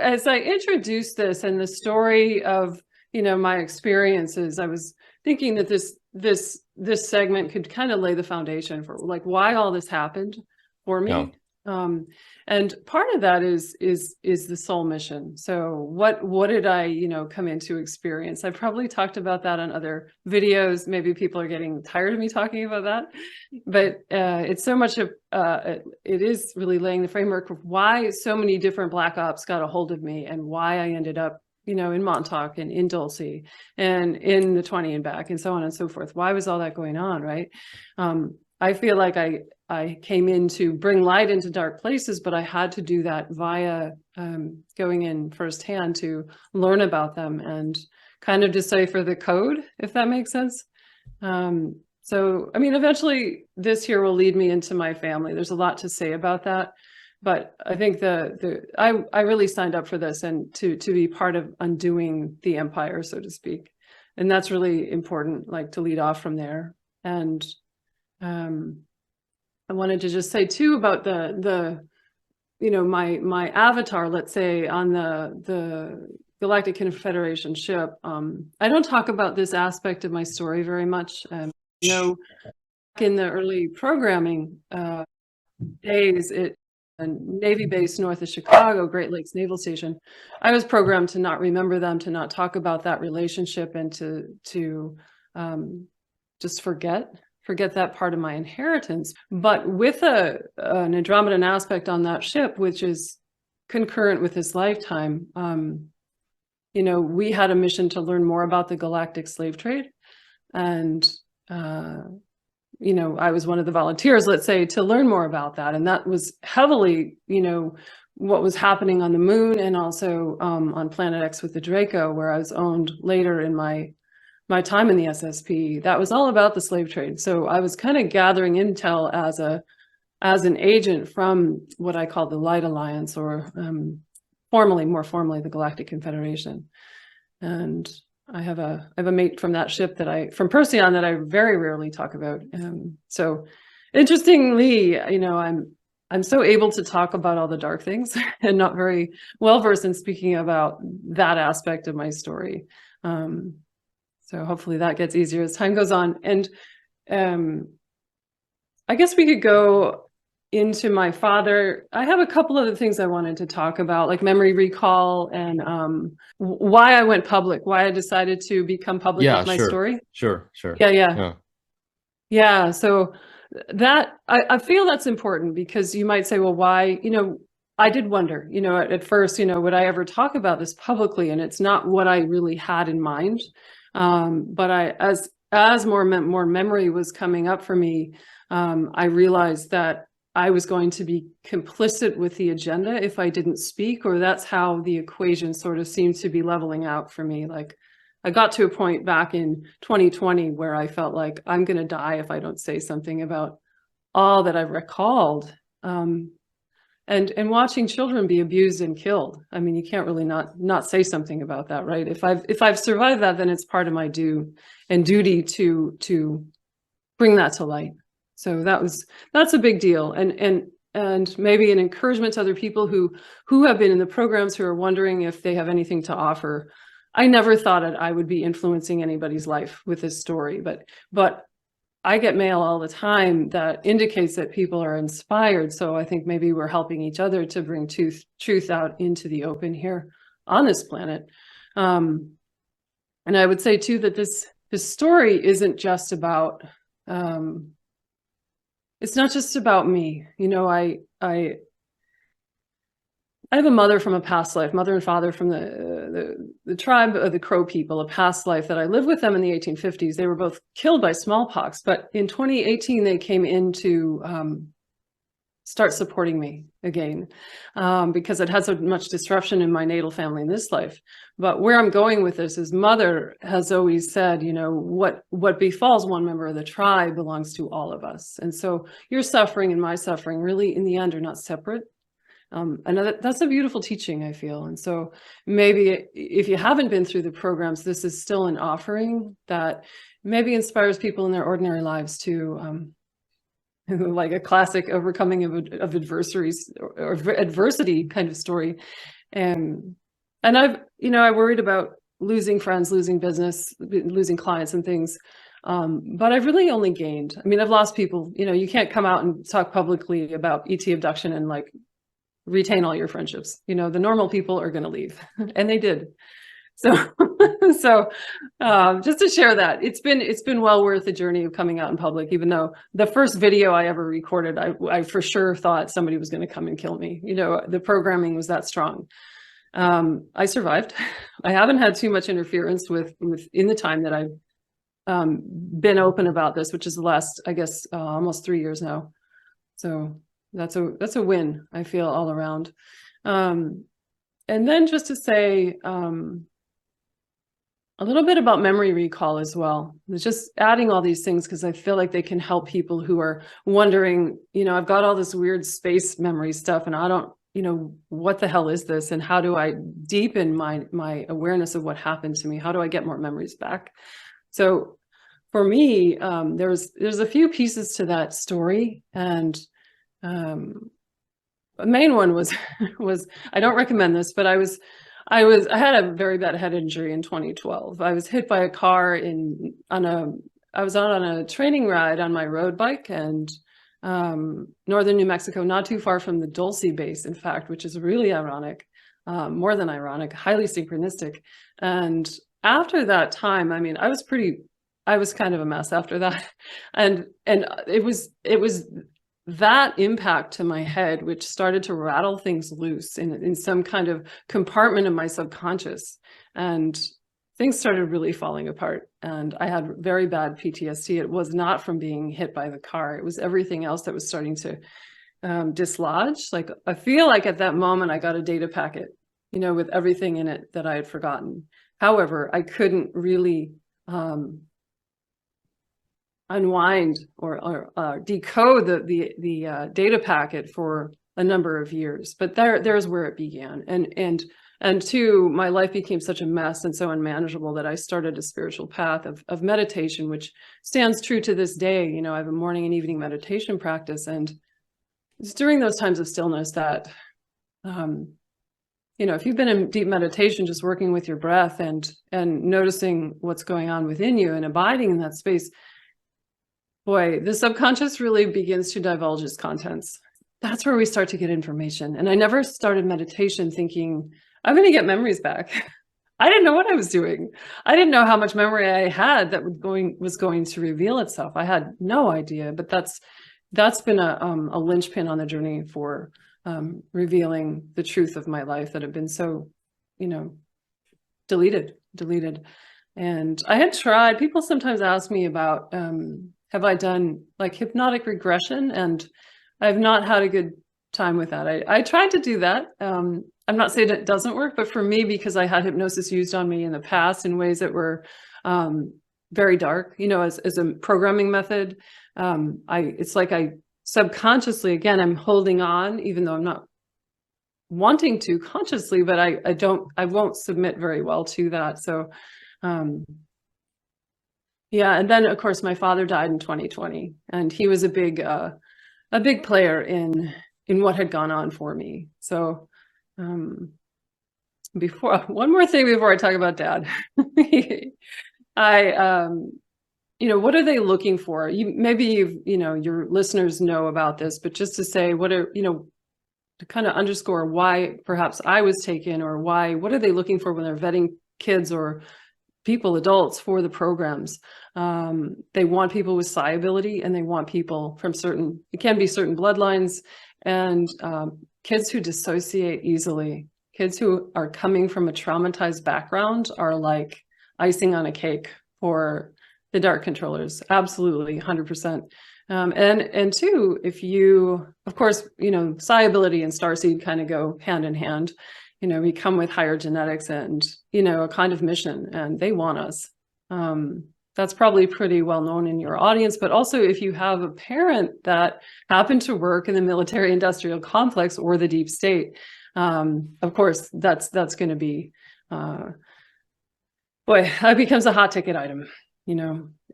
as I introduced this and the story of, my experiences, I was thinking that this segment could kind of lay the foundation for like why all this happened for me. Yeah. And part of that is the soul mission. So what did I, come into experience? I probably talked about that on other videos. Maybe people are getting tired of me talking about that, but it's so much of, it is really laying the framework of why so many different black ops got a hold of me and why I ended up, in Montauk and in Dulce and in the 20 and back and so on and so forth. Why was all that going on, right? I feel like I came in to bring light into dark places, but I had to do that via going in firsthand to learn about them and kind of decipher the code, if that makes sense. So, I mean, eventually this here will lead me into my family. There's a lot to say about that. But I think I really signed up for this and to be part of undoing the empire, so to speak. And that's really important, like to lead off from there. And I wanted to just say too about my avatar, let's say on the Galactic Confederation ship. I don't talk about this aspect of my story very much. Back in the early programming days, Navy base north of Chicago, Great Lakes Naval Station, I was programmed to not remember them, to not talk about that relationship, and to just forget that part of my inheritance. But with an Andromedan aspect on that ship, which is concurrent with this lifetime, we had a mission to learn more about the galactic slave trade. And I was one of the volunteers, let's say, to learn more about that. And that was heavily, what was happening on the moon and also on Planet X with the Draco, where I was owned later in my time in the SSP. That was all about the slave trade. So I was kind of gathering intel as an agent from what I call the Light Alliance, or more formally, the Galactic Confederation. And I have a mate from that ship from Perseon that I very rarely talk about. So interestingly, I'm so able to talk about all the dark things and not very well versed in speaking about that aspect of my story. So hopefully that gets easier as time goes on. And I guess we could go into my father. I have a couple of the things I wanted to talk about, like memory recall and why I went public, why I decided to become public with my story. Sure. Yeah. So that I feel that's important, because you might say, well, why? I did wonder, at first, would I ever talk about this publicly? And it's not what I really had in mind. But as more memory was coming up for me, I realized that I was going to be complicit with the agenda if I didn't speak, or that's how the equation sort of seemed to be leveling out for me. Like I got to a point back in 2020 where I felt like I'm going to die if I don't say something about all that I've recalled. And watching children be abused and killed. I mean, you can't really not say something about that, right? If I've survived that, then it's part of my duty to bring that to light. So that's a big deal, and maybe an encouragement to other people who have been in the programs, who are wondering if they have anything to offer. I never thought that I would be influencing anybody's life with this story, but I get mail all the time that indicates that people are inspired. So I think maybe we're helping each other to bring truth out into the open here on this planet. And I would say too that this story isn't just about. It's not just about me. I have a mother from a past life, mother and father from the tribe of the Crow people, a past life that I lived with them in the 1850s. They were both killed by smallpox, but in 2018, they came in to start supporting me again, because it had so much disruption in my natal family in this life. But where I'm going with this is, mother has always said, what befalls one member of the tribe belongs to all of us. And so your suffering and my suffering really in the end are not separate. And that's a beautiful teaching, I feel. And so maybe if you haven't been through the programs, this is still an offering that maybe inspires people in their ordinary lives to, like a classic overcoming of adversaries or adversity kind of story. And I worried about losing friends, losing business, losing clients and things. But I've really only gained. I mean, I've lost people. You can't come out and talk publicly about ET abduction and like retain all your friendships. The normal people are going to leave, and they did. So, just to share that, it's been well worth the journey of coming out in public. Even though the first video I ever recorded, I for sure thought somebody was going to come and kill me. The programming was that strong. I survived. I haven't had too much interference in the time that I've been open about this, which is the last, I guess, almost 3 years now. So that's a win, I feel, all around. And then just to say a little bit about memory recall as well. It's just adding all these things because I feel like they can help people who are wondering, I've got all this weird space memory stuff and I don't, what the hell is this? And how do I deepen my awareness of what happened to me? How do I get more memories back? So for me, there's a few pieces to that story. And the main one was I don't recommend this, but I had a very bad head injury in 2012. I was hit by a car I was out on a training ride on my road bike and northern New Mexico, not too far from the Dulce base, in fact, which is really ironic, more than ironic, highly synchronistic. And after that time, I mean, I was kind of a mess after that. And it was that impact to my head, which started to rattle things loose in some kind of compartment of my subconscious. And things started really falling apart. And I had very bad PTSD. It was not from being hit by the car. It was everything else that was starting to dislodge. Like, I feel like at that moment, I got a data packet, with everything in it that I had forgotten. However, I couldn't really unwind or decode the data packet for a number of years. But there's where it began. And two, my life became such a mess and so unmanageable that I started a spiritual path of meditation, which stands true to this day. I have a morning and evening meditation practice. And it's during those times of stillness that, if you've been in deep meditation, just working with your breath and noticing what's going on within you and abiding in that space, boy, the subconscious really begins to divulge its contents. That's where we start to get information. And I never started meditation thinking, I'm going to get memories back. I didn't know what I was doing. I didn't know how much memory I had that was going to reveal itself. I had no idea, but that's been a linchpin on the journey for revealing the truth of my life that had been so, deleted. And I had tried, people sometimes ask me about, have I done like hypnotic regression? And I've not had a good time with that. I tried to do that. I'm not saying it doesn't work, but for me, because I had hypnosis used on me in the past in ways that were very dark, as a programming method, it's like I subconsciously, again, I'm holding on, even though I'm not wanting to consciously, but I won't submit very well to that. So, yeah. And then of course my father died in 2020 and he was a big player in what had gone on for me. So, one more thing before I talk about Dad, what are they looking for? Maybe your listeners know about this, but just to say, to kind of underscore why perhaps I was taken, or what are they looking for when they're vetting kids or people, adults, for the programs? They want people with psi ability, and they want people from it can be certain bloodlines, and kids who dissociate easily. Kids who are coming from a traumatized background are like icing on a cake for the dark controllers. Absolutely, 100%. And two, if you, of course, psi ability and starseed kind of go hand in hand. We come with higher genetics and, a kind of mission, and they want us. That's probably pretty well known in your audience, but also if you have a parent that happened to work in the military industrial complex or the deep state, of course, that's going to be, that becomes a hot ticket item,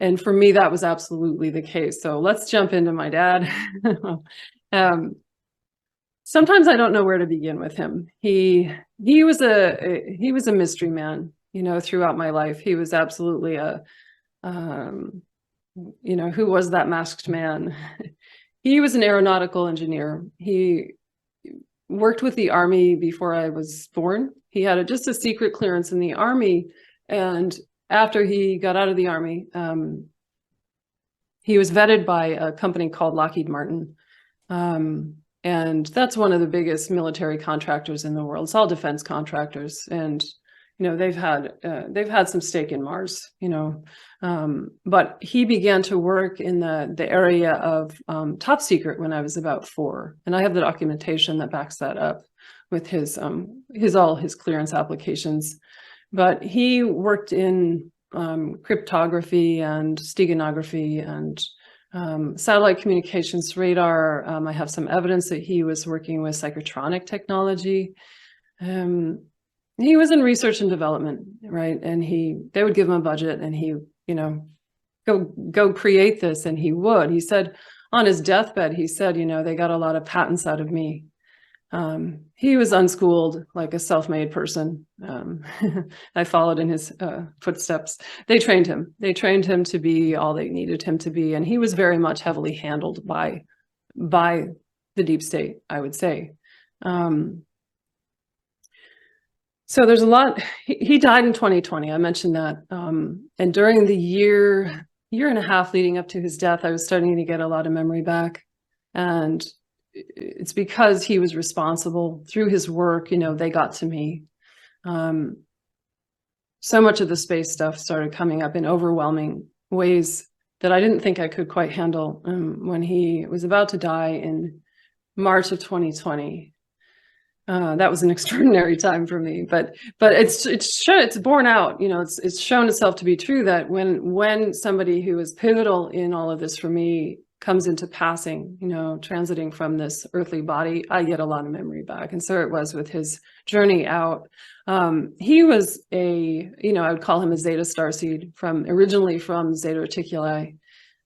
and for me, that was absolutely the case. So let's jump into my dad. sometimes I don't know where to begin with him. He was a mystery man, you know, throughout my life. He was absolutely a, you know, who was that masked man? He was an aeronautical engineer. He worked with the Army before I was born. He had just a secret clearance in the Army. And after he got out of the Army, he was vetted by a company called Lockheed Martin. And that's one of the biggest military contractors in the world. It's all defense contractors. And, you know, they've had some stake in Mars, you know, but he began to work in the area of top secret when I was about 4. And I have the documentation that backs that up with all his clearance applications. But he worked in cryptography and steganography and satellite communications, radar. I have some evidence that he was working with psychotronic technology. He was in research and development, right? And they would give him a budget and he, you know, go create this, and he would. He said on his deathbed, he said, you know, they got a lot of patents out of me. He was unschooled, like a self-made person. I followed in his footsteps. They trained him. They trained him to be all they needed him to be. And he was very much heavily handled by the deep state, I would say. So there's a lot. He died in 2020. I mentioned that. And during the year and a half leading up to his death, I was starting to get a lot of memory back. And it's because he was responsible through his work, you know, they got to me. So much of the space stuff started coming up in overwhelming ways that I didn't think I could quite handle when he was about to die in March of 2020. That was an extraordinary time for me, but it's borne out, you know, it's shown itself to be true that when somebody who was pivotal in all of this for me comes into passing, you know, transiting from this earthly body, I get a lot of memory back. And so it was with his journey out. He was I would call him a Zeta starseed originally from Zeta Reticuli.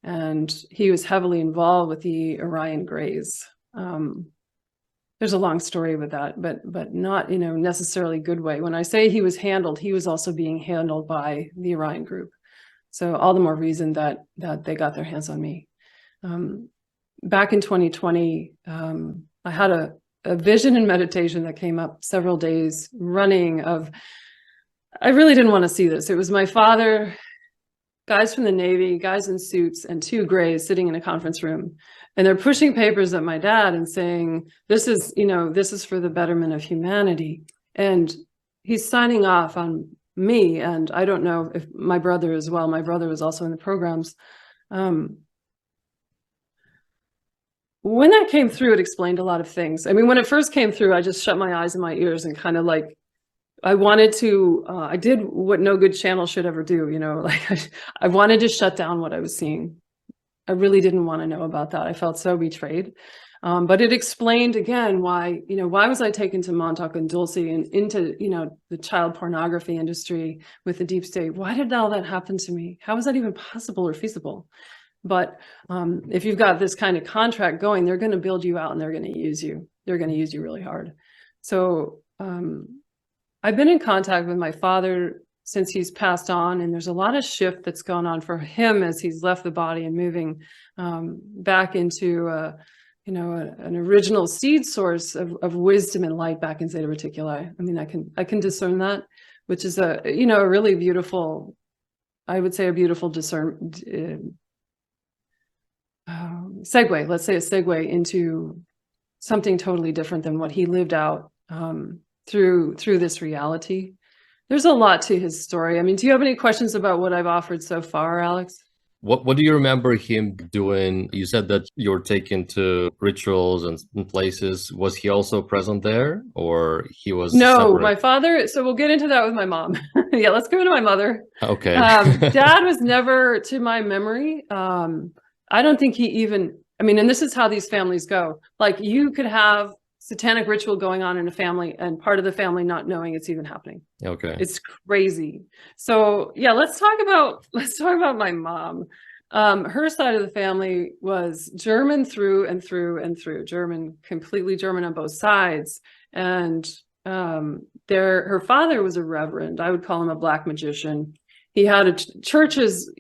And he was heavily involved with the Orion Grays. There's a long story with that, but not, you know, necessarily good way. When I say he was handled, he was also being handled by the Orion group. So all the more reason that they got their hands on me. Back in 2020, I had a vision and meditation that came up several days running of, I really didn't want to see this. It was my father, guys from the Navy, guys in suits, and 2 grays sitting in a conference room. And they're pushing papers at my dad and saying, this is for the betterment of humanity. And he's signing off on me. And I don't know if my brother as well. My brother was also in the programs. When that came through, it explained a lot of things. I mean, when it first came through, I just shut my eyes and my ears and kind of like, I wanted to, I did what no good channel should ever do, you know, like I wanted to shut down what I was seeing. I really didn't want to know about that. I felt so betrayed. But it explained again why, you know, why was I taken to Montauk and Dulce and into, you know, the child pornography industry with the deep state? Why did all that happen to me? How was that even possible or feasible? But if you've got this kind of contract going, they're going to build you out and they're going to use you. They're going to use you really hard. So I've been in contact with my father since he's passed on, and there's a lot of shift that's going on for him as he's left the body and moving back into, you know, an original seed source of wisdom and light back in Zeta Reticuli. I mean, I can discern that, which is a really beautiful, I would say a beautiful segue. Let's say a segue into something totally different than what he lived out through this reality. There's a lot to his story. I mean, do you have any questions about what I've offered so far, Alex? What do you remember him doing? You said that you were taken to rituals and places. Was he also present there, or he was No, separate? My father. So we'll get into that with my mom. Yeah, let's go into my mother. Okay. Dad was never, to my memory. I don't think he even, I mean, and this is how these families go. Like, you could have satanic ritual going on in a family and part of the family not knowing it's even happening. Okay. It's crazy. So yeah, let's talk about my mom. Her side of the family was German through and through and through, completely German on both sides. And her father was a reverend. I would call him a black magician. He had churches,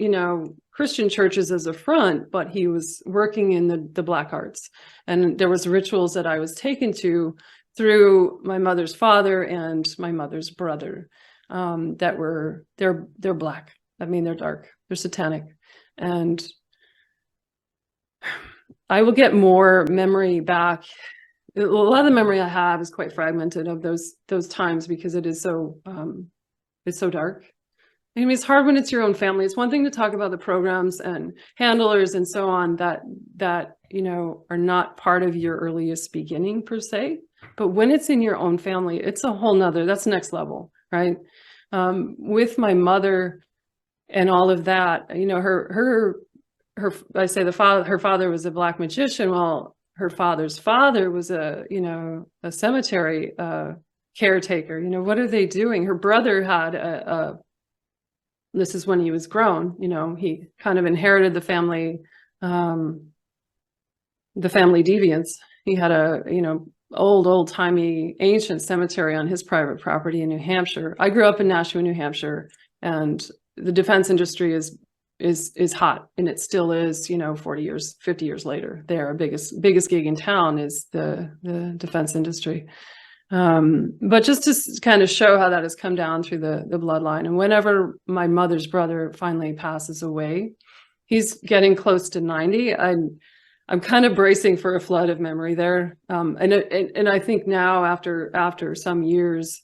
Christian churches as a front, but he was working in the black arts. And there was rituals that I was taken to through my mother's father and my mother's brother, they're black. I mean, they're dark, they're satanic. And I will get more memory back. A lot of the memory I have is quite fragmented of those times, because it is so it's so dark. I mean, it's hard when it's your own family. It's one thing to talk about the programs and handlers and so on that are not part of your earliest beginning per se, but when it's in your own family, it's a whole nother, that's next level, right? With my mother and all of that, her father was a black magician. Well, her father's father was a cemetery caretaker. What are they doing? Her brother had this is when he was grown, he kind of inherited the family deviance. He had a, old timey ancient cemetery on his private property in New Hampshire. I grew up in Nashua, New Hampshire, and the defense industry is hot, and it still is, 40 years, 50 years later. Their biggest gig in town is the defense industry. But just to kind of show how that has come down through the bloodline. And whenever my mother's brother finally passes away, he's getting close to 90. I'm kind of bracing for a flood of memory there. And I think now after some years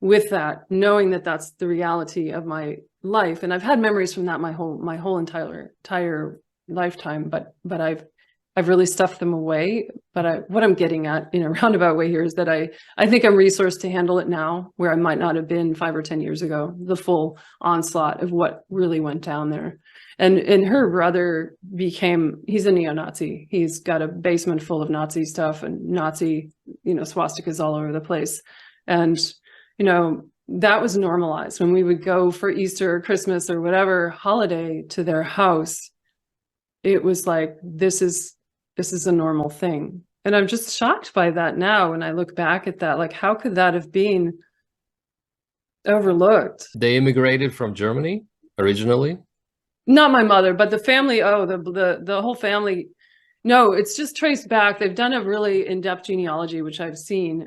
with that, knowing that that's the reality of my life, and I've had memories from that my whole entire lifetime, but I've really stuffed them away. But what I'm getting at in a roundabout way here is that I think I'm resourced to handle it now, where I might not have been 5 or 10 years ago, the full onslaught of what really went down there. And her brother he's a neo-Nazi. He's got a basement full of Nazi stuff and Nazi, swastikas all over the place. And, that was normalized when we would go for Easter or Christmas or whatever holiday to their house. It was like, this is a normal thing. And I'm just shocked by that now when I look back at that. Like, how could that have been overlooked? They immigrated from Germany originally? Not my mother, but the family. Oh, the whole family. No, it's just traced back. They've done a really in-depth genealogy, which I've seen,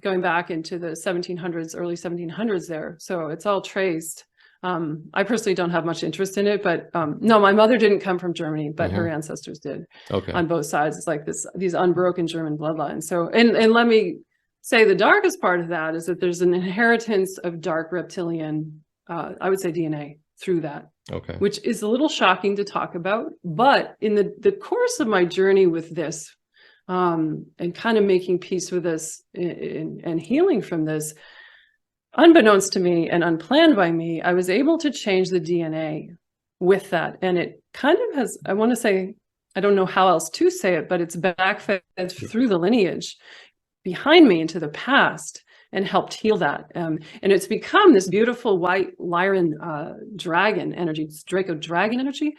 going back into the 1700s, early 1700s there. So it's all traced. I personally don't have much interest in it, but no, my mother didn't come from Germany, but her ancestors did. Okay. On both sides. It's like these unbroken German bloodlines. So, and let me say the darkest part of that is that there's an inheritance of dark reptilian, I would say DNA through that. Okay. Which is a little shocking to talk about, but in the course of my journey with this, and kind of making peace with this and healing from this, unbeknownst to me and unplanned by me, I was able to change the DNA with that. And it kind of has, I want to say, I don't know how else to say it, but it's backfed through the lineage behind me into the past and helped heal that. And it's become this beautiful white Lyran dragon energy, Draco dragon energy,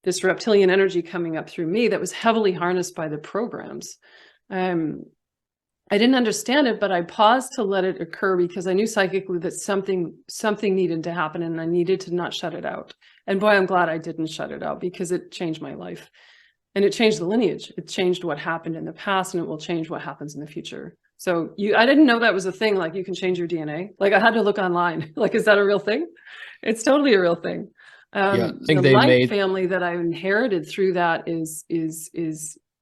this reptilian energy coming up through me that was heavily harnessed by the programs. I didn't understand it, but I paused to let it occur because I knew psychically that something needed to happen and I needed to not shut it out. And boy, I'm glad I didn't shut it out because it changed my life. And it changed the lineage. It changed what happened in the past, and it will change what happens in the future. So I didn't know that was a thing, like you can change your DNA. Like I had to look online. Like, is that a real thing? It's totally a real thing. Yeah, I think the light family that I inherited through that is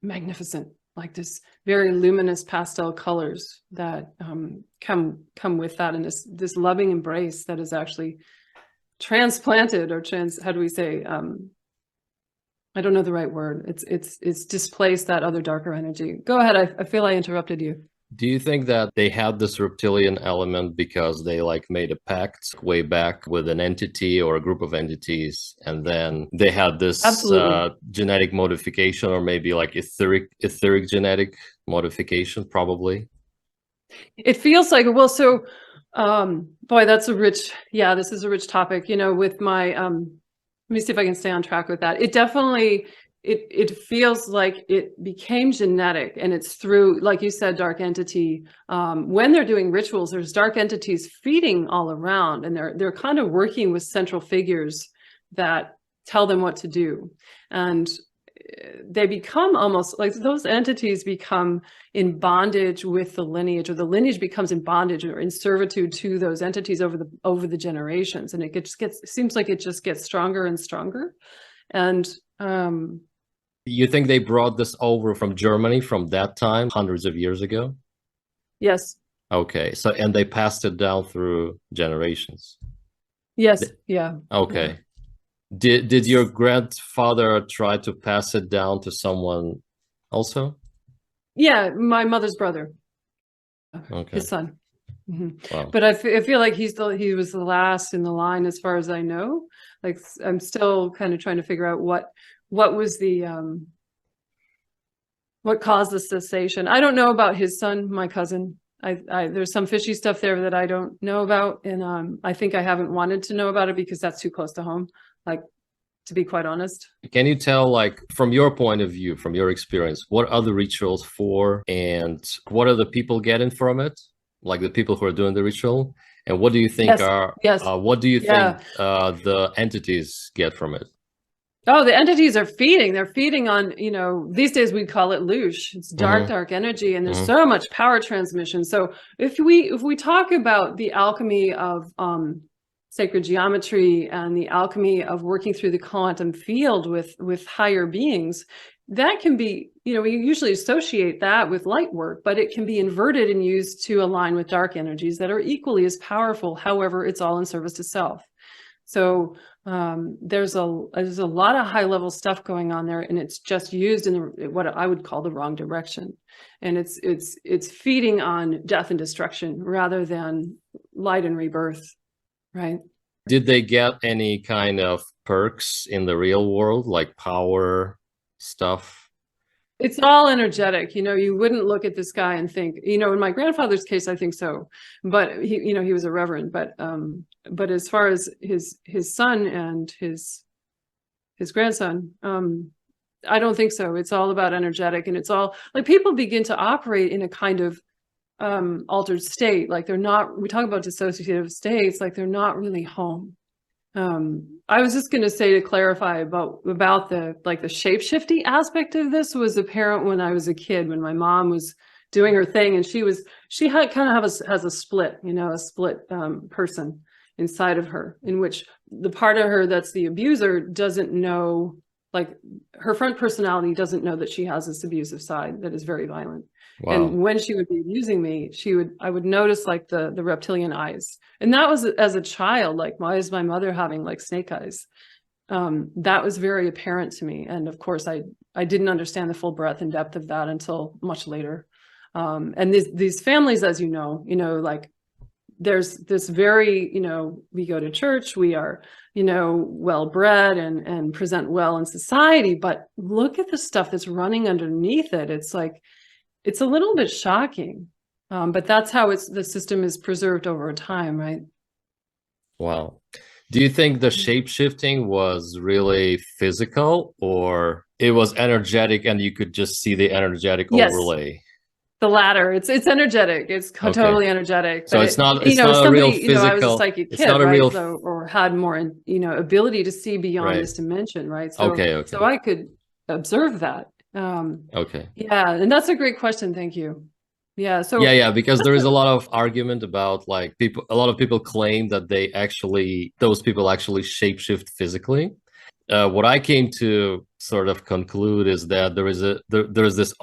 magnificent. Like this very luminous pastel colors that come with that, and this loving embrace that is actually transplanted or how do we say? I don't know the right word. It's displaced that other darker energy. Go ahead. I feel I interrupted you. Do you think that they had this reptilian element because they made a pact way back with an entity or a group of entities, and then they had this genetic modification, or maybe etheric genetic modification, probably? It feels like, well, so boy, that's this is a rich topic. With my me see if I can stay on track with that. It definitely, it feels like it became genetic, and it's through, like you said, dark entity. When they're doing rituals, there's dark entities feeding all around, and they're kind of working with central figures that tell them what to do. And they become almost like, those entities become in bondage with the lineage, or the lineage becomes in bondage or in servitude to those entities over the generations. And it seems like it just gets stronger and stronger. And you think they brought this over from Germany from that time, hundreds of years ago? Yes. Okay. So, and they passed it down through generations. Yes. Yeah. Okay. Yeah. Did your grandfather try to pass it down to someone also? Yeah, my mother's brother. Okay. His son. Mm-hmm. Wow. But I feel like he was the last in the line, as far as I know. Like, I'm still kind of trying to figure out what was the what caused the cessation. I don't know about his son, my cousin. There's some fishy stuff there that I don't know about, and I think I haven't wanted to know about it because that's too close to home. Like, to be quite honest. Can you tell, like, from your point of view, from your experience, what are the rituals for, and what are the people getting from it? Like the people who are doing the ritual, and what do you think what do you think the entities get from it? Oh, the entities are feeding. They're feeding on, these days we'd call it loosh. It's dark energy, and there's so much power transmission. So if we talk about the alchemy of sacred geometry and the alchemy of working through the quantum field with higher beings, that can be, we usually associate that with light work, but it can be inverted and used to align with dark energies that are equally as powerful. However, it's all in service to self. So there's a lot of high level stuff going on there, and it's just used in what I would call the wrong direction. And it's feeding on death and destruction rather than light and rebirth. Right. Did they get any kind of perks in the real world, like power stuff? It's all energetic. You wouldn't look at this guy and think, in my grandfather's case, I think so. But he was a reverend. But as far as his son and his grandson, I don't think so. It's all about energetic, and it's all like people begin to operate in a kind of altered state. Like they're not, we talk about dissociative states, like they're not really home. I was just going to say, to clarify about the shape-shifty aspect of this was apparent when I was a kid, when my mom was doing her thing, and she had kind of has a split, a split person inside of her, in which the part of her that's the abuser doesn't know, like her front personality doesn't know that she has this abusive side that is very violent. Wow. And when she would be abusing me, I would notice like the reptilian eyes. And that was as a child, like, why is my mother having like snake eyes? That was very apparent to me. And of course, I didn't understand the full breadth and depth of that until much later. And these families, as you know, like there's this very, we go to church, we are, well-bred and present well in society, but look at the stuff that's running underneath it. It's like, it's a little bit shocking, but that's how the system is preserved over time, right? Wow. Do you think the shape-shifting was really physical, or it was energetic and you could just see the energetic overlay? The latter. It's energetic. It's totally energetic. So it's not a real physical. I was a psychic kid, right? Or had more, ability to see beyond this dimension, right? So, so I could observe that. Yeah, and that's a great question. Thank you. Yeah. So because there is a lot of argument about, like, a lot of people claim that those people actually shapeshift physically. What I came to sort of conclude is that there is this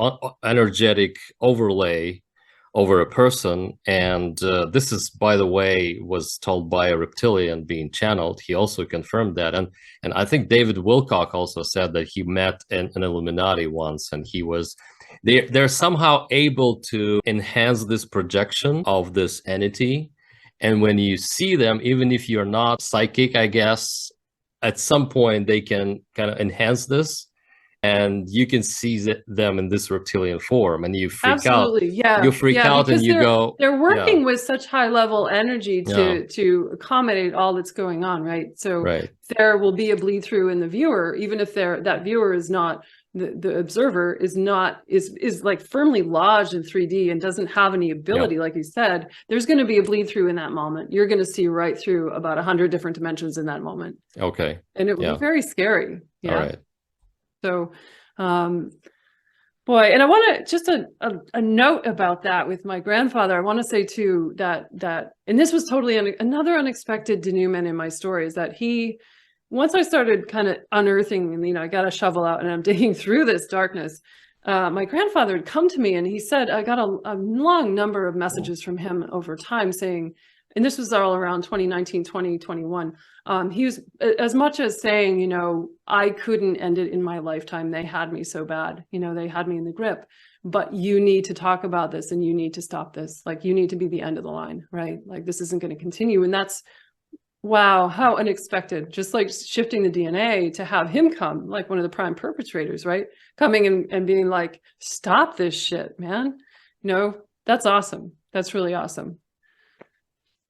energetic overlay over a person, and this is, by the way, was told by a reptilian being channeled. He also confirmed that, and I think David Wilcock also said that he met an Illuminati once, and they're somehow able to enhance this projection of this entity, and when you see them, even if you're not psychic, I guess, at some point they can kind of enhance this, and you can see them in this reptilian form, and you freak Absolutely. out. Yeah. You freak out, and because you go. they're working Yeah, with such high level energy to accommodate all that's going on, right? So right. there will be a bleed through in the viewer, even if that viewer is not the observer is like firmly lodged in 3D and doesn't have any ability, like you said. There's going to be a bleed through in that moment. You're going to see right through about 100 different dimensions in that moment. Okay. And it will be very scary. Yeah. All right. So, boy, and I want to just a note about that with my grandfather. I want to say too that and this was totally another unexpected denouement in my story, is that once I started kind of unearthing, and I got a shovel out and I'm digging through this darkness, my grandfather had come to me and he said, I got a long number of messages from him over time saying, and this was all around 2019, 2021. He was as much as saying, I couldn't end it in my lifetime. They had me so bad, they had me in the grip, but you need to talk about this and you need to stop this. Like, you need to be the end of the line, right? Like, this isn't going to continue. And that's, wow, how unexpected. Just like shifting the DNA to have him come, like one of the prime perpetrators, right? Coming and being like, stop this shit, man. That's awesome. That's really awesome.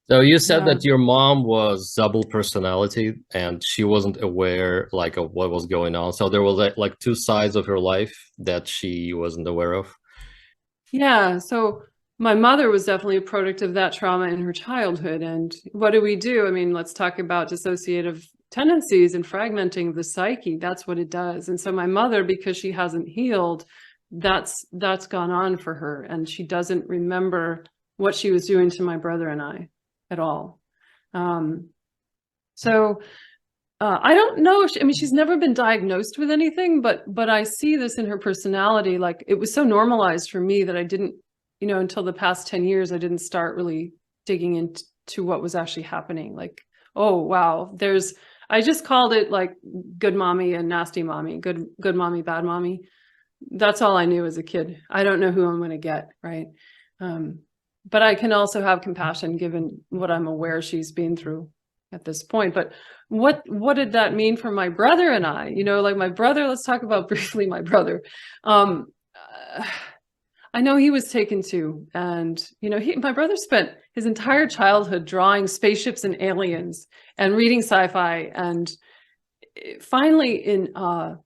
So you said that your mom was double personality and she wasn't aware of what was going on. So there was like two sides of her life that she wasn't aware of. Yeah. So my mother was definitely a product of that trauma in her childhood. And what do we do? I mean, let's talk about dissociative tendencies and fragmenting the psyche. That's what it does. And so my mother, because she hasn't healed, that's gone on for her. And she doesn't remember what she was doing to my brother and I at all. So I don't know. She's never been diagnosed with anything, but I see this in her personality. Like, it was so normalized for me that I didn't, until the past 10 years, I didn't start really digging into what was actually happening. Like, oh, wow, I just called it like good mommy and nasty mommy, good mommy, bad mommy. That's all I knew as a kid. I don't know who I'm going to get, right? But I can also have compassion given what I'm aware she's been through at this point. But what did that mean for my brother and I? Like my brother, let's talk about briefly my brother. I know he was taken too. And, my brother spent his entire childhood drawing spaceships and aliens and reading sci-fi. And finally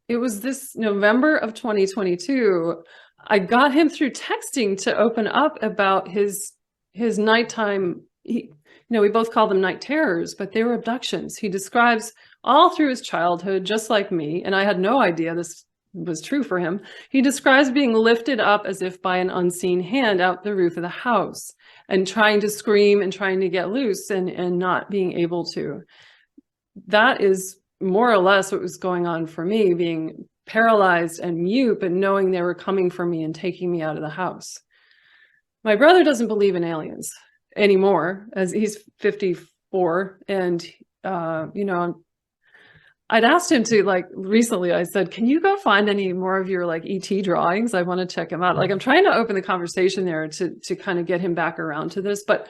it was this November of 2022, I got him through texting to open up about his nighttime. We both call them night terrors, but they were abductions. He describes all through his childhood, just like me, and I had no idea this was true for him. He describes being lifted up as if by an unseen hand out the roof of the house and trying to scream and trying to get loose and not being able to. That is more or less what was going on for me, being paralyzed and mute, but knowing they were coming for me and taking me out of the house. My brother doesn't believe in aliens anymore, as he's 54. And, I'd asked him to, recently I said, can you go find any more of your ET drawings? I want to check them out. I'm trying to open the conversation there to kind of get him back around to this. But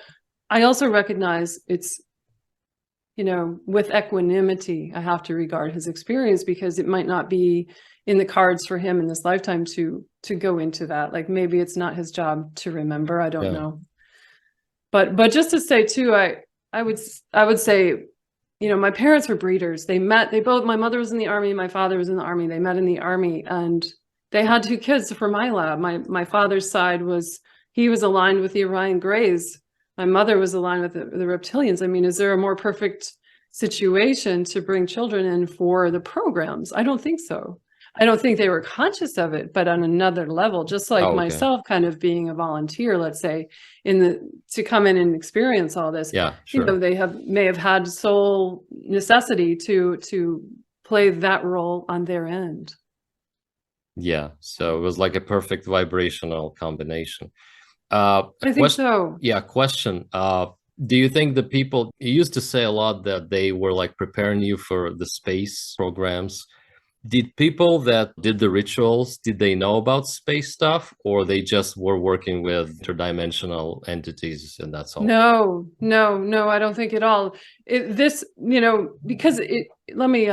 I also recognize it's, with equanimity, I have to regard his experience, because it might not be in the cards for him in this lifetime to go into that. Like, maybe it's not his job to remember. I don't know. But just to say too, I would say, my parents were breeders. My mother was in the Army, my father was in the Army. They met in the Army, and they had 2 kids for my lab. My father's side he was aligned with the Orion Greys. My mother was aligned with the Reptilians. I mean, is there a more perfect situation to bring children in for the programs? I don't think so. I don't think they were conscious of it, but on another level, just like myself kind of being a volunteer, let's say, to come in and experience all this. Yeah, sure. They may have had soul necessity to play that role on their end. Yeah, so it was like a perfect vibrational combination. I think so. Yeah, question. Do you think the people, you used to say a lot that they were preparing you for the space programs? Did people that did the rituals, did they know about space stuff, or they just were working with interdimensional entities and that's all? No, I don't think at all. Let me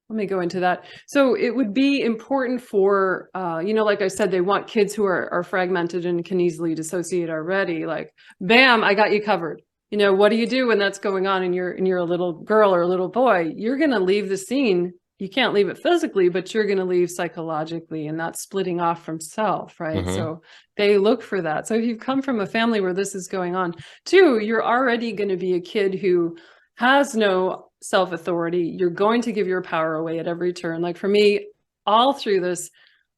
let me go into that. So it would be important for, you know, like I said, they want kids who are fragmented and can easily dissociate already. Like, bam, I got you covered. You know, what do you do when that's going on and you're a little girl or a little boy? You're going to leave the scene. You can't leave it physically, but you're going to leave psychologically, and that's splitting off from self, right? So they look for that. So if you've come from a family where this is going on, too, you're already going to be a kid who has no self-authority. You're going to give your power away at every turn. Like for me, all through this,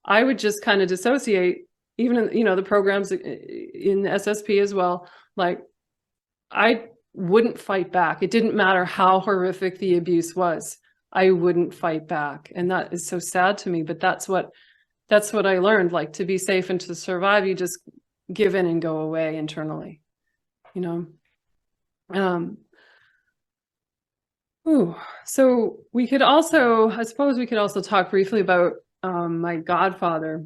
I would just kind of dissociate, even in, you know, the programs in SSP as well. Like, I wouldn't fight back. It didn't matter how horrific the abuse was. I wouldn't fight back. And that is so sad to me, but that's what I learned. Like, to be safe and to survive, you just give in and go away internally, you know? So we could also, I suppose we could also talk briefly about my godfather.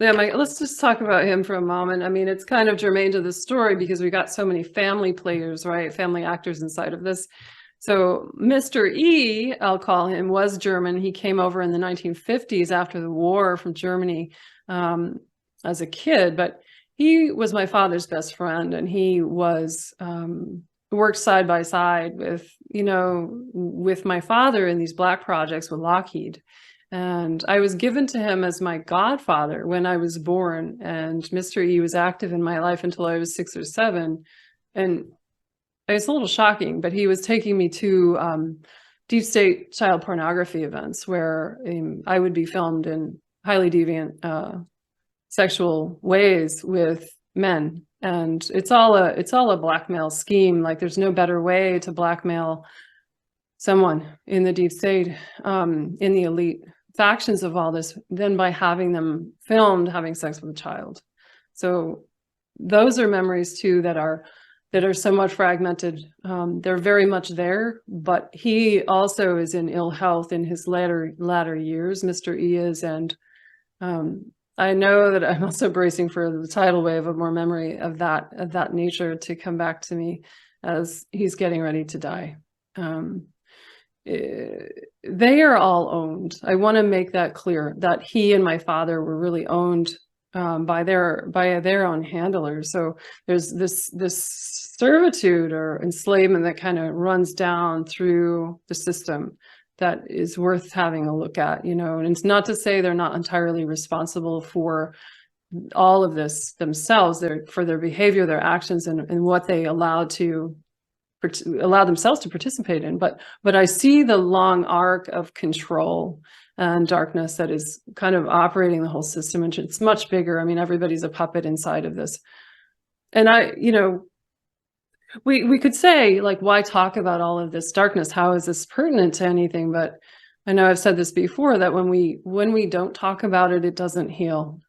Yeah, let's just talk about him for a moment. I mean, it's kind of germane to the story because we got so many family players, right? Family actors inside of this. So Mr. E, I'll call him, was German. He came over in the 1950s after the war from Germany as a kid, but he was my father's best friend, and he was worked side by side with, you know, with my father in these black projects with Lockheed. And I was given to him as my godfather when I was born. And Mr. E was active in my life until I was 6 or 7. And it's a little shocking, but he was taking me to deep state child pornography events where I would be filmed in highly deviant sexual ways with men. And it's all a blackmail scheme. Like, there's no better way to blackmail someone in the deep state, in the elite factions of all this, than by having them filmed having sex with a child. So those are memories too that are somewhat fragmented. They're very much there, but he also is in ill health in his latter years, Mr. E is, and I know that I'm also bracing for the tidal wave of more memory of that nature to come back to me as he's getting ready to die. They are all owned. I want to make that clear, that he and my father were really owned by their own handlers. So there's this servitude or enslavement that kind of runs down through the system that is worth having a look at, you know. And it's not to say they're not entirely responsible for all of this themselves, for their behavior, their actions, and what they allow themselves to participate in, but I see the long arc of control and darkness that is kind of operating the whole system, and it's much bigger. I mean, everybody's a puppet inside of this. And you know, we could say, like, why talk about all of this darkness? How is this pertinent to anything? But I know I've said this before, that when we don't talk about it, it doesn't heal.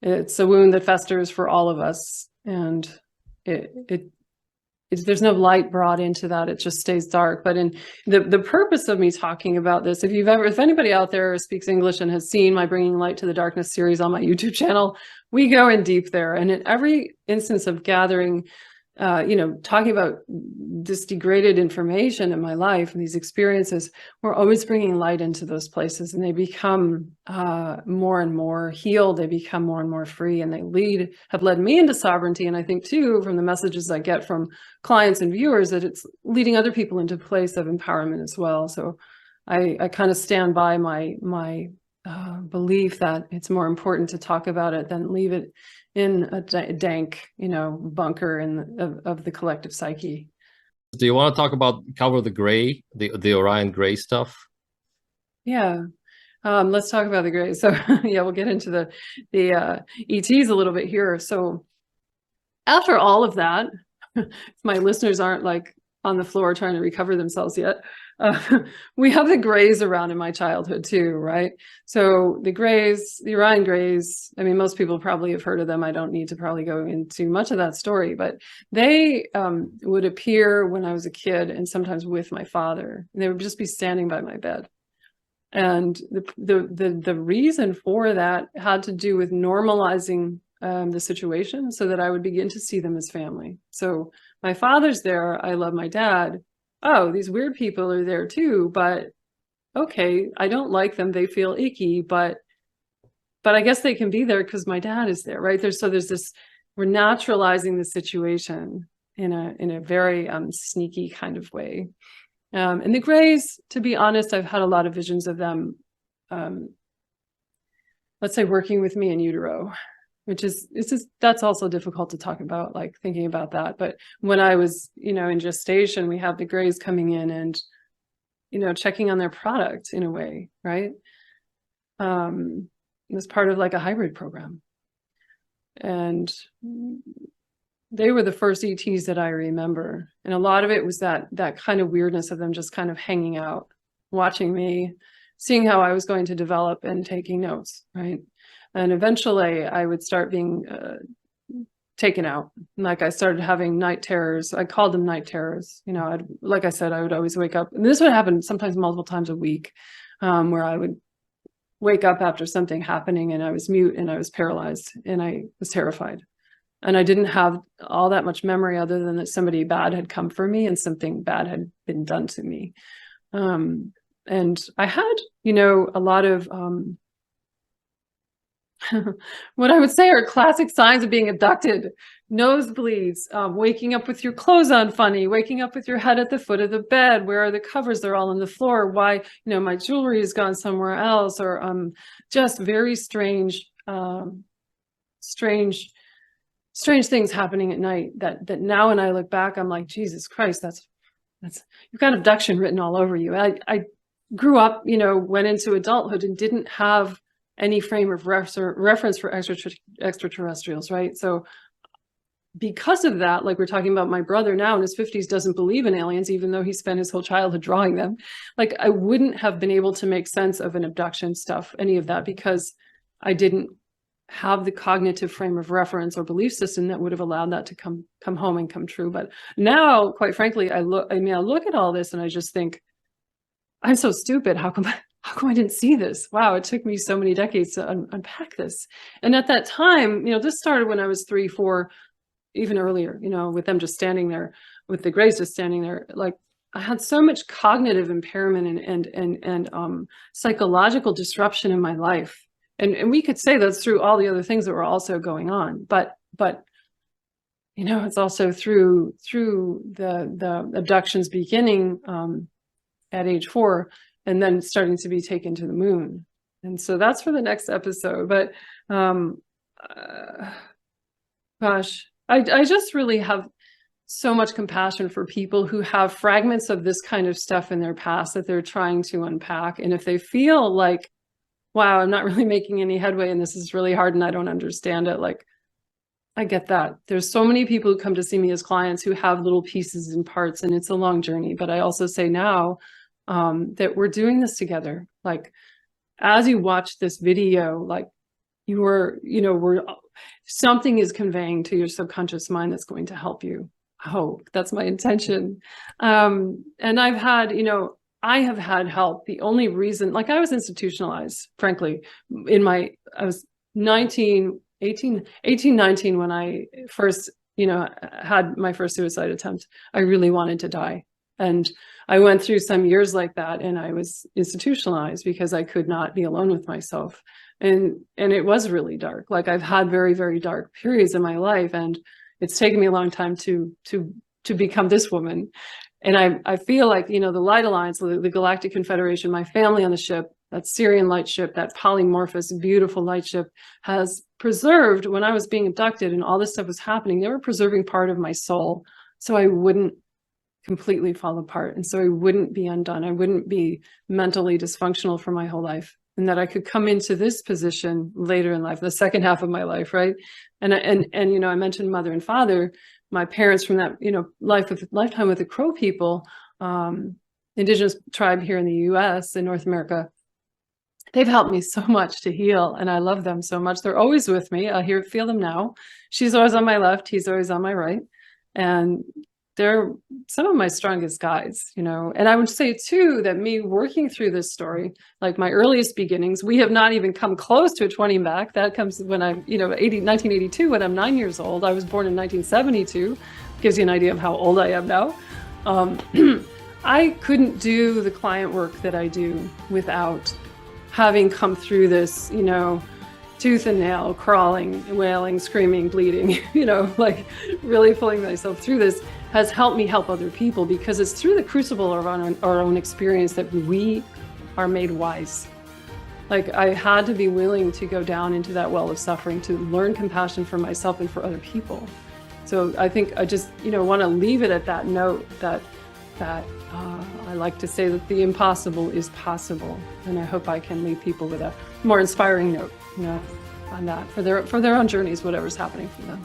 It's a wound that festers for all of us, and there's no light brought into that. It just stays dark. But in the purpose of me talking about this, if anybody out there speaks English and has seen my Bringing Light to the Darkness series on my YouTube channel, we go in deep there. And in every instance of gathering, you know, talking about this degraded information in my life and these experiences, we're always bringing light into those places, and they become more and more healed. They become more and more free, and they have led me into sovereignty. And I think too, from the messages I get from clients and viewers, that it's leading other people into a place of empowerment as well. So I kind of stand by my belief that it's more important to talk about it than leave it in a dank, you know, bunker of the collective psyche. Do you want to talk about cover the gray, the Orion gray stuff? Yeah, let's talk about the gray. So yeah, we'll get into the ETs a little bit here. So after all of that, if my listeners aren't like on the floor trying to recover themselves yet, we have the grays around in my childhood too, right? So the grays, the Orion grays, I mean, most people probably have heard of them. I don't need to probably go into much of that story, but they would appear when I was a kid, and sometimes with my father. They would just be standing by my bed. And the reason for that had to do with normalizing the situation so that I would begin to see them as family. So my father's there, I love my dad. Oh, these weird people are there too, but okay, I don't like them. They feel icky, but I guess they can be there because my dad is there, right? There's this, we're naturalizing the situation in a very sneaky kind of way. And the Greys, to be honest, I've had a lot of visions of them, let's say, working with me in utero, which is, that's also difficult to talk about, like thinking about that. But when I was, in gestation, we have the Greys coming in and, checking on their product in a way, right? It was part of like a hybrid program. And they were the first ETs that I remember. And a lot of it was that kind of weirdness of them just kind of hanging out, watching me, seeing how I was going to develop and taking notes, right? And eventually I would start being taken out. Like I started having night terrors. I called them night terrors. Like I said, I would always wake up. And this would happen sometimes multiple times a week, where I would wake up after something happening and I was mute and I was paralyzed and I was terrified. And I didn't have all that much memory other than that somebody bad had come for me and something bad had been done to me. And I had, a lot of what I would say are classic signs of being abducted. Nosebleeds, waking up with your clothes on funny, waking up with your head at the foot of the bed. Where are the covers? They're all on the floor. Why, my jewelry has gone somewhere else, or just very strange things happening at night that now when I look back, I'm like, Jesus Christ, that's you've got abduction written all over you. I grew up, went into adulthood and didn't have any frame of reference for extraterrestrials, right? So because of that, like we're talking about, my brother now in his 50s doesn't believe in aliens, even though he spent his whole childhood drawing them. Like I wouldn't have been able to make sense of an abduction stuff, any of that, because I didn't have the cognitive frame of reference or belief system that would have allowed that to come home and come true. But now, quite frankly, I look at all this and I just think, I'm so stupid. How come I didn't see this? Wow, it took me so many decades to unpack this. And at that time, this started when I was 3, 4, even earlier, with them just standing there, with the Greys just standing there. Like I had so much cognitive impairment and psychological disruption in my life. And we could say that's through all the other things that were also going on. But it's also through the abductions beginning at age 4 and then starting to be taken to the moon. And so that's for the next episode. But gosh, I just really have so much compassion for people who have fragments of this kind of stuff in their past that they're trying to unpack. And if they feel like, wow, I'm not really making any headway and this is really hard and I don't understand it, like, I get that. There's so many people who come to see me as clients who have little pieces and parts, and it's a long journey. But I also say now that we're doing this together. Like, as you watch this video, like something is conveying to your subconscious mind that's going to help you. I hope that's my intention. And I've had, I have had help. The only reason, like I was institutionalized, frankly, I was 18, 19 when I first, had my first suicide attempt. I really wanted to die. And I went through some years like that and I was institutionalized because I could not be alone with myself. And it was really dark. Like I've had very, very dark periods in my life, and it's taken me a long time to become this woman. And I feel like, the Light Alliance, the Galactic Confederation, my family on the ship, that Syrian light ship, that polymorphous, beautiful light ship, has preserved, when I was being abducted and all this stuff was happening, they were preserving part of my soul so I wouldn't completely fall apart. And so I wouldn't be undone. I wouldn't be mentally dysfunctional for my whole life. And that I could come into this position later in life, the second half of my life, right? And I mentioned mother and father, my parents from that, lifetime with the Crow people, indigenous tribe here in the US, in North America. They've helped me so much to heal, and I love them so much. They're always with me. I feel them now. She's always on my left. He's always on my right. And they're some of my strongest guides, And I would say too, that me working through this story, like my earliest beginnings, we have not even come close to a 20 back. That comes when I'm, 1982, when I'm 9 years old. I was born in 1972. Gives you an idea of how old I am now. I couldn't do the client work that I do without having come through this, you know, tooth and nail, crawling, wailing, screaming, bleeding, you know, like really pulling myself through this has helped me help other people, because it's through the crucible of our own experience that we are made wise. Like, I had to be willing to go down into that well of suffering to learn compassion for myself and for other people. So I think I just, you know, want to leave it at that note that I like to say that the impossible is possible. And I hope I can leave people with a more inspiring note, you know, on that for their own journeys, whatever's happening for them.